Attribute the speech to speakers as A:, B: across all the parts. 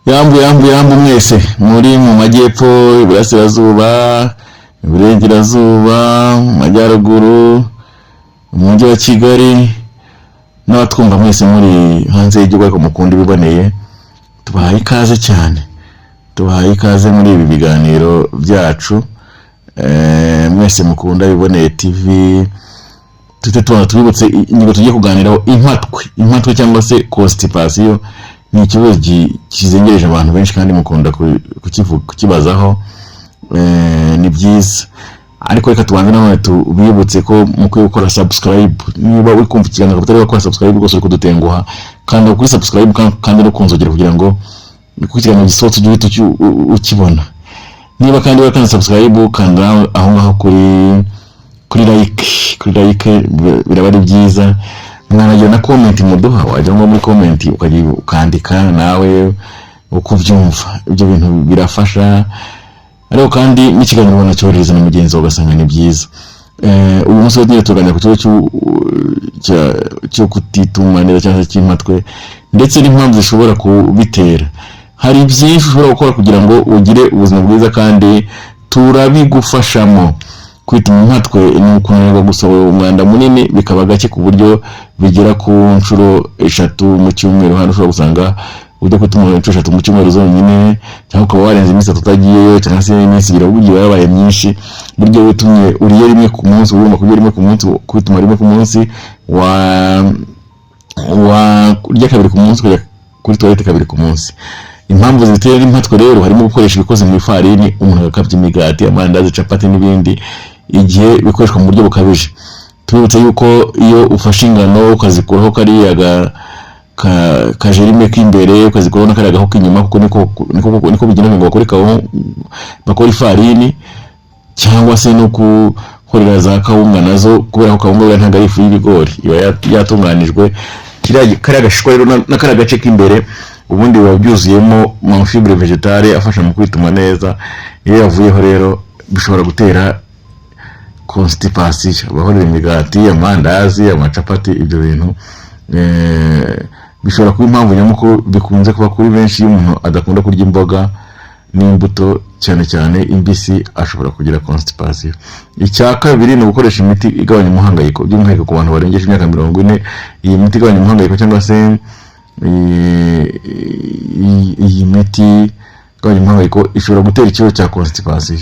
A: Yambu mwese muri mu majyepfo, iburasirazuba, iburengerazuba, mu majyaruguru, mu mujyi wa Kigali n'abatwumva mwese muri hanze y'igihugu ariko mukunda ibiboneye, tubahaye ikaze cyane. Tubahaye ikaze muri ibi biganiro byacu, mwese mukunda ibiboneye TV. Tubibutse ingingo tugiye kuganiraho impatwe cyangwa se constipation. Ni ikibazo kizengereje abantu benshi kandi mukunda kukibazaho, ni byiza. Ariko reka tubanze none tubibutse ko mukwiye gukora subscribe. Niba uri kumva ikiganiro utari wakora subscribe rwose uri kudutenguha, kandi kuri subscribe kandi no kunzogera kugira ngo ikiganiro gisohotse ujye ukibona. Niba kandi wakanda subscribe kanda aho ngaho kuri like biraba ari byiza. Mwanagira na comment muduha, wajya ngo muri comment ukandika nawe uko byumva. Ibyo bintu birafasha. Ariko kandi n'ikiganiro ubona cyohereza na mugenzi wawe ugasanga ni byiza. Uyu munsi wagiye tuganira ku kibazo cyo kutituma neza cyangwa cy'impatwe ndetse n'impamvu zishobora kubitera. Hari byinshi ushobora gukora kugira ngo ugire ubuzima bwiza kandi turabigufashamo. Kwituma impatwe ni ukunanirwa gusohora umwanda munini bikaba gake ku buryo bigera ku nshuro 3 mu cyumweru. Hano ushobora gusanga ujya kwituma inshuro 3 mu cyumweru zonyine, cyangwa ukaba warenze iminsi 3 utagiyeyo, cyangwa se iminsi 2 ugiye yabaye myinshi. Buryo witumye uriye rimwe ku munsi, urumva kurya rimwe ku munsi, kwituma rimwe ku munsi, kurya kabiri ku munsi, kujya kuri toilette kabiri ku munsi. Impamvu zitera impatwe rero harimo gukoresha ibikoze mu ifarini, umuntu agakabya imigati, amandazi, capati n'ibindi igihe bikoreshwa mu buryo bukabije. Tubibutse yuko iyo ufashe ingano ukazikuraho kariya kajerime k'imbere, ukazikuraho n'akariya gaho k'inyuma, kuko niko bigenda ngo bakore ifarini, cyangwa se no gukorera za kawunga nazo, kubera ko kawunga ntabwo ari ifu y'ibigori, iba yatunganijwe. Kariya gashishwa rero n'akariya gace k'imbere ubundi biba byuzuyemo fibre vegetale afasha mu kwituma neza. Iyo yavuyeho rero bishobora gutera constipation. Bahorera imigati, amandazi, amacapati, ibyo bintu bishobora kuba impamvu nyamukuru bikunze kuba kuri benshi. Iyo umuntu adakunda kurya imboga n'imbuto cyane cyane imbisi, ashobora kugira constipation. Icya kabiri ni ugukoresha imiti igabanya umuhangayiko, by'umwihariko ku bantu barengeje imyaka 40. Iyi miti igabanya umuhangayiko cyangwa se iyi miti igabanya umuhangayiko ishobora gutera ikibazo cya constipation.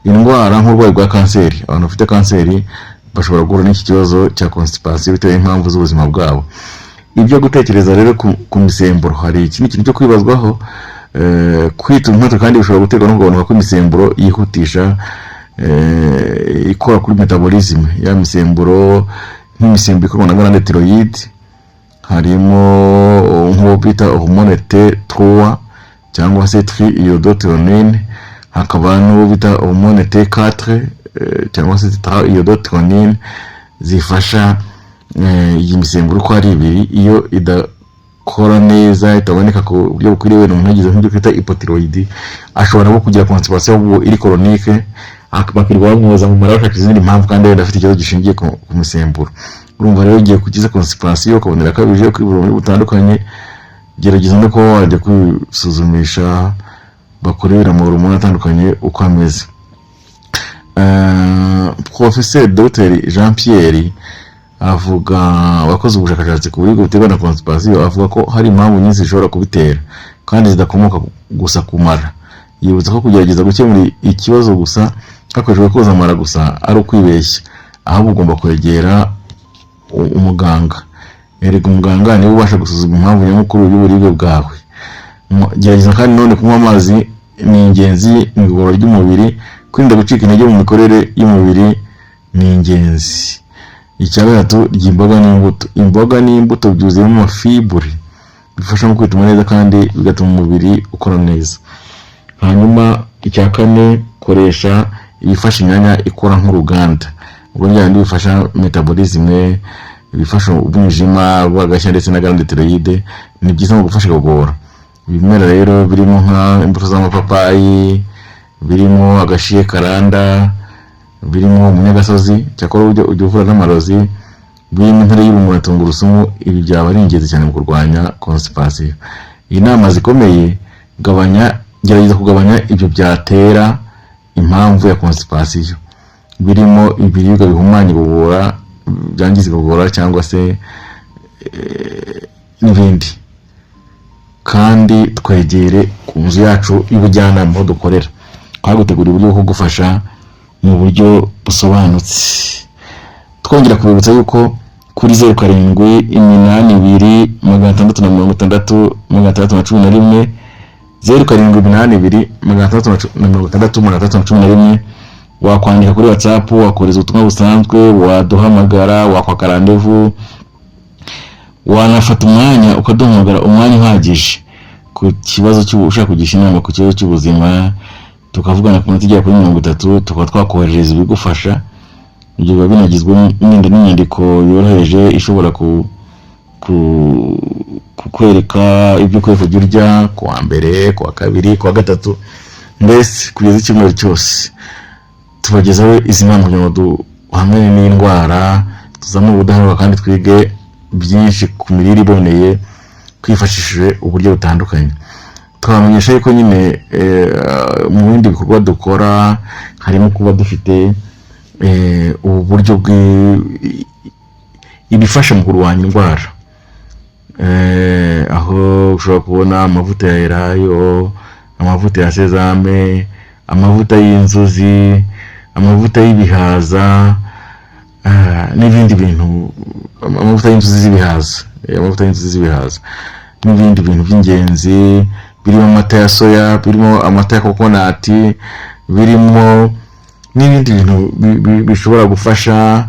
A: Indwara nk'uburwayi bwa kanseri, abantu bafite kanseri bashobora guhura n'iki kibazo cya constipation bitewe n'impamvu z'ubuzima bwabo. Ibyo gutekereza rero ku misemburo, hari ikindi kintu cyo kwibazwaho. Kwituma impatwe kandi bishobora guterwa no kugabanuka kw'imisemburo yihutisha ikora kuri metabolism ya misemburo, nk'imisemburo ikorwa na glande thyroid. Harimo nk'uwo bita hormone T3 cyangwa se triiodothyronine, hakaba n'uwo bita hormone T4 cyangwa se triiodothyronine, zifasha iyi misemburo uko ari ibiri. Iyo idakora neza, itaboneka ku buryo bukwiriye, umuntu yagize nk'ibyo twita hypothyroid, ashobora no kugira constipation iri chronique, bakirwa bamwoza mu mara bashaka izindi mpamvu kandi wenda afite ikibazo gishingiye ku misemburo. Urumva rero ugiye kugize constipation ukabonera kabije kwibura muri butandukanye, gerageza no kuba wajya kwisuzumisha bakorera mu hormone atandukanye uko ameze. Professeur Dr Jean Pierre avuga, wakoze ubushakashatsi ku buryo buterwa na constipation, avuga ko hari impamvu nyinshi zishobora kubitera kandi zidakomoka gusa ku mara. Yibutsa ko kugerageza gukemura ikibazo gusa hakoreshejwe koza amara gusa ari ukwibeshya, ahubwo ugomba kwegera umuganga. Erega umuganga niwe ubasha gusuzuma impamvu nyamukuru y'uburibwe bwawe. Gerageza kandi none kunywa amazi, ni ingenzi mu igogora ry'umubiri. Kwirinda gucika intege mu mikorere y'umubiri ni ingenzi. Icya gatatu, ry'imboga n'imbuto. Imboga n'imbuto byuzuyemo fibre bifasha mu kwituma neza kandi bigatuma umubiri ukora neza. Hanyuma icya kane, koresha ibifasha imyanya ikora nk'uruganda. Ubwo njyandi bifasha metabolism, bifasha umwijima bw'agashya ndetse na glande thyroid. Ni byiza mu gufasha igogora. Ibimera rero birimo nka imbuto z'amapapayi, birimo agashiye karanda, birimo umunyagasozi, cyakora ujya uvura n'amarozi, birimo intare y'ubumura, tungurusumu. Ibi byaba ari ingenzi cyane mu kurwanya constipation. Inama zikomeye gerageza kugabanya ibyo byatera impamvu ya constipation, birimo ibiribwa bihumanya igogora, byangiza igogora cyangwa se n'ibindi. Kandi twegere ku nzu yacu y'ubujyanama aho dukorera, twagutegura uburyo bwo kugufasha mu buryo busobanutse. Twongera kubibutsa yuko kuri 0782 660 0782 wakwandika kuri WhatsApp, wakoreza ubutumwa busanzwe, waduhamagara, wakwaka rendezvous, wanafata umwanya ukaduhamagara umwanya uhagije ku kibazo ushaka kugisha inama ku kibazo cy'ubuzima, tukavugana ku minota igera kuri 30, tukaba twakohereza ibigufasha. Ibyo biba binagizwe n'inyandiko yoroheje ishobora kukwereka ibyo ukwiye kujya urya ku wa mbere, ku wa kabiri, ku wa gatatu, mbese kugeza icyumweru cyose. Tubagezaho izi nama kugira ngo duhangane n'indwara, tuzamure ubudahangarwa kandi twige byinshi ku mirire iboneye twifashishije uburyo butandukanye. Twamenyesha yuko nyine mu bindi bikorwa dukora harimo kuba dufite ubu buryo ibifasha mu kurwanya indwara, aho ushobora kubona amavuta ya elayo, amavuta ya sezame, amavuta y'inzuzi, amavuta y'ibihaza, n'ibindi bintu, amavuta y'inzuzi z'ibihaza, n'ibindi bintu by'ingenzi, birimo amata ya soya, birimo amata ya kokonati, birimo n'ibindi bintu bishobora gufasha,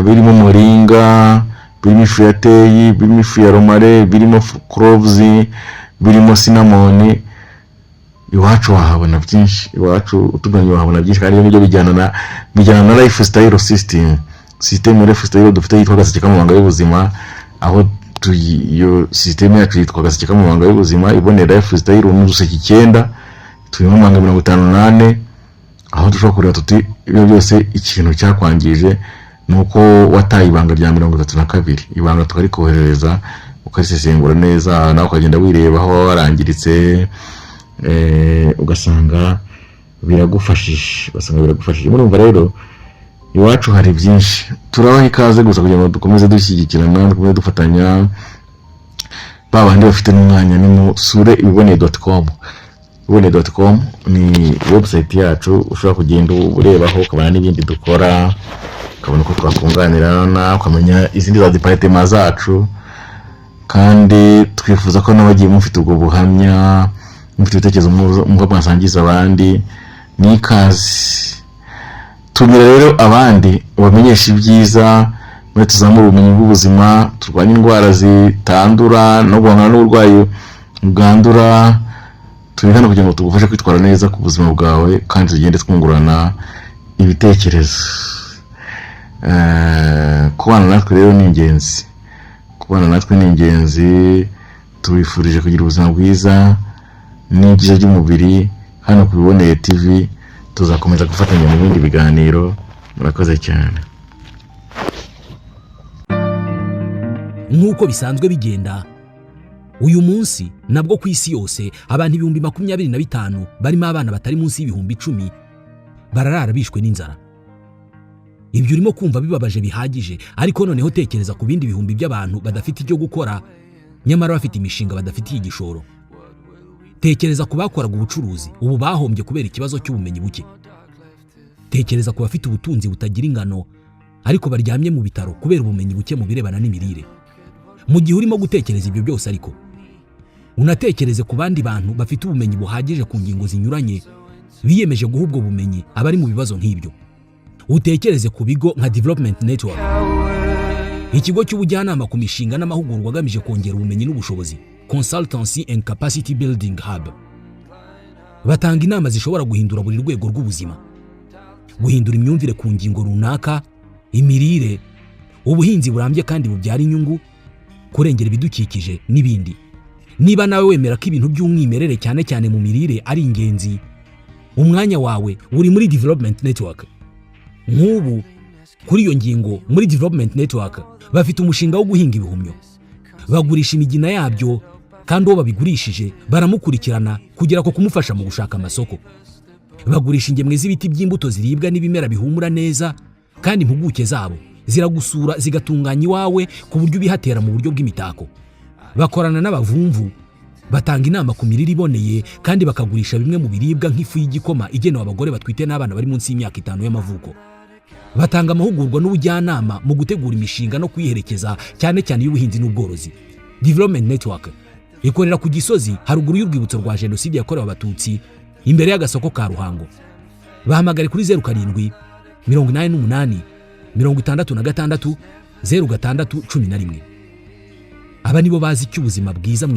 A: birimo moringa, birimo ifu ya teyi, birimo ifu ya romare, birimo cloves, birimo cinnamon. Iwacu wahabona byinshi, iwacu utuganye wahabona byinshi, kandi nibyo bijyana na lifestyle system lifestyle dufite yitwa Gaseke Kamabanga y'ubuzima, aho iyo system yacu yitwa Gaseke Kamabanga y'ubuzima ibonera lifestyle n'uduseke 9 turimo 58, aho dushobora kureba tuti ibyo byose ikintu cyakwangije nuko wataye ibanga rya 32, ibanga twari koherereza ukarisesengura neza, nawe ukagenda wireba aho warangiritse, ugasanga biragufashije. Murumva rero iwacu hari byinshi, turabaha ikaze gusa kugira ngo dukomeze dushyigikirana, dukomeze dufatanya. Babandi bafite n'umwanya ni musure ibiboneye.com. ibiboneye.com ni website yacu ushobora kugenda urebaho, ukabona n'ibindi dukora, ukabona uko twakunganirana, ukamenya izindi za departement zacu. Kandi twifuza ko n'abagiye mufite ubwo buhamya, mufite ibitekerezo muko mwasangiza abandi, ni ikaze. Tumira rero abandi bamenyesha ibyiza, muri tuzamura ubumenyi bw'ubuzima, turwanya indwara zitandura no guhangana n'uburwayi bwandura. Turi hano kugira ngo tugufashe kwitwara neza ku buzima bwawe, kandi tugende twungurana ibitekerezo. Kubana natwe rero ni ingenzi. Tubifurije kugira ubuzima bwiza n'ibyiza by'umubiri. Hano ku Biboneye TV tuzakomeza gufatanya mu bindi biganiro. Murakoze cyane.
B: Nk'uko bisanzwe bigenda, uyu munsi nabwo ku isi yose abantu 25,000 barimo abana batari munsi y'10,000 bararara bishwe n'inzara. Ibyo urimo kumva bibabaje bihagije, ariko noneho tekereza ku bindi bihumbi by'abantu badafite icyo gukora, nyamara bafite imishinga badafitiye igishoro. Tekereza ku bakoraga ubucuruzi ubu bahombye kubera ikibazo cy'ubumenyi buke. Tekereza ku bafite ubutunzi butagira ingano ariko baryamye mu bitaro kubera ubumenyi buke mu birebana n'imirire. Mu gihe urimo gutekereza ibyo byose ariko unatekereze ku bandi bantu bafite ubumenyi buhagije ku ngingo zinyuranye, biyemeje guha ubwo bumenyi abari mu bibazo nk'ibyo. Utekereze ku bigo nka Development Network, ikigo cy'ubujyanama ku mishinga n'amahugurwa agamije kongera ubumenyi n'ubushobozi, Consultancy and Capacity Building Hub. Batanga inama zishobora guhindura buri rwego rw'ubuzima, guhindura imyumvire ku ngingo runaka, imirire, ubuhinzi burambye kandi bubyara inyungu, kurengera ibidukikije n'ibindi. Niba nawe wemera ko ibintu by'umwimerere cyane cyane mu mirire ari ingenzi, umwanya wawe uri muri Development Network. Nk'ubu kuri iyo ngingo muri Development Network bafite umushinga wo guhinga ibihumyo. Bagurisha imigina yabyo kandi uwo babigurishije baramukurikirana kugera ko kumufasha mu gushaka amasoko. Bagurisha ingemwe z'ibiti by'imbuto ziribwa n'ibimera bihumura neza, kandi impuguke zabo ziragusura zigatunganya iwawe ku buryo ubihatera mu buryo bw'imitako. Bakorana n'abavumvu, batanga inama ku mirire iboneye, kandi bakagurisha bimwe mu biribwa nk'ifu y'igikoma igenewe abagore batwite n'abana bari munsi y'imyaka 5 y'amavuko. Batanga amahugurwa n'ubujyanama mu gutegura imishinga no kuyiherekeza, cyane cyane y'ubuhinzi n'ubworozi. Development Network ikorera ku Gisozi haruguru y'urwibutso rwa Jenoside yakorewe Abatutsi, imbere y'agasoko ka Ruhango. Bahamagare kuri 07 88 66 0611. Aba nibo bazi cy'ubuzima bwiza.